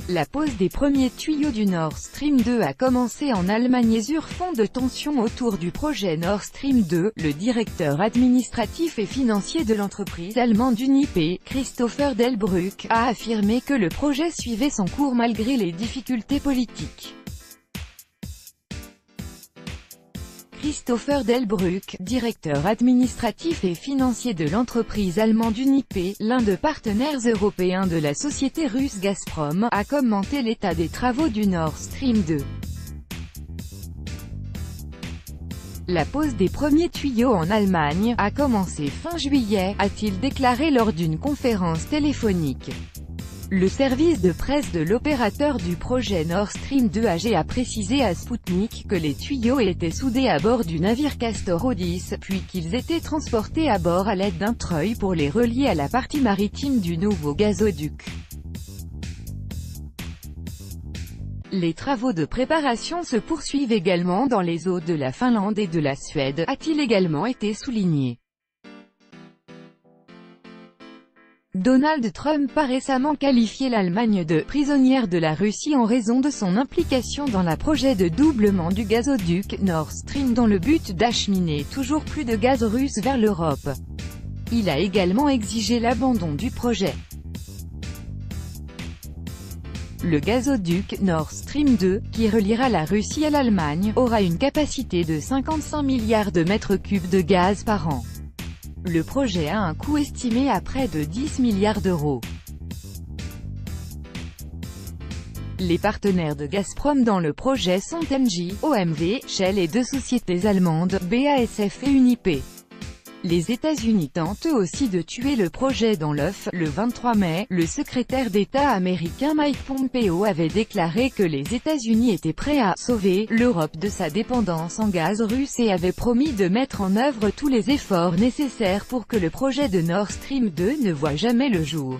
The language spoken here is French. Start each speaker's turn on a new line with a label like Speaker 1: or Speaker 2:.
Speaker 1: La pose des premiers tuyaux du Nord Stream 2 a commencé en Allemagne sur fond de tensions autour du projet Nord Stream 2. Le directeur administratif et financier de l'entreprise allemande Unipe, Christopher Delbrück, a affirmé que le projet suivait son cours malgré les difficultés politiques. Christopher Delbrück, directeur administratif et financier de l'entreprise allemande Unipe, l'un des partenaires européens de la société russe Gazprom, a commenté l'état des travaux du Nord Stream 2. La pose des premiers tuyaux en Allemagne a commencé fin juillet, a-t-il déclaré lors d'une conférence téléphonique. Le service de presse de l'opérateur du projet Nord Stream 2 AG a précisé à Sputnik que les tuyaux étaient soudés à bord du navire Castor Odyssey, puis qu'ils étaient transportés à bord à l'aide d'un treuil pour les relier à la partie maritime du nouveau gazoduc. Les travaux de préparation se poursuivent également dans les eaux de la Finlande et de la Suède, a-t-il également été souligné. Donald Trump a récemment qualifié l'Allemagne de « prisonnière de la Russie » en raison de son implication dans le projet de doublement du gazoduc Nord Stream dans le but d'acheminer toujours plus de gaz russe vers l'Europe. Il a également exigé l'abandon du projet. Le gazoduc Nord Stream 2, qui reliera la Russie à l'Allemagne, aura une capacité de 55 milliards de mètres cubes de gaz par an. Le projet a un coût estimé à près de 10 milliards d'euros. Les partenaires de Gazprom dans le projet sont Engie, OMV, Shell et deux sociétés allemandes, BASF et Unipe. Les États-Unis tentent eux aussi de tuer le projet dans l'œuf. Le 23 mai, le secrétaire d'État américain Mike Pompeo avait déclaré que les États-Unis étaient prêts à « sauver » l'Europe de sa dépendance en gaz russe et avait promis de mettre en œuvre tous les efforts nécessaires pour que le projet de Nord Stream 2 ne voie jamais le jour.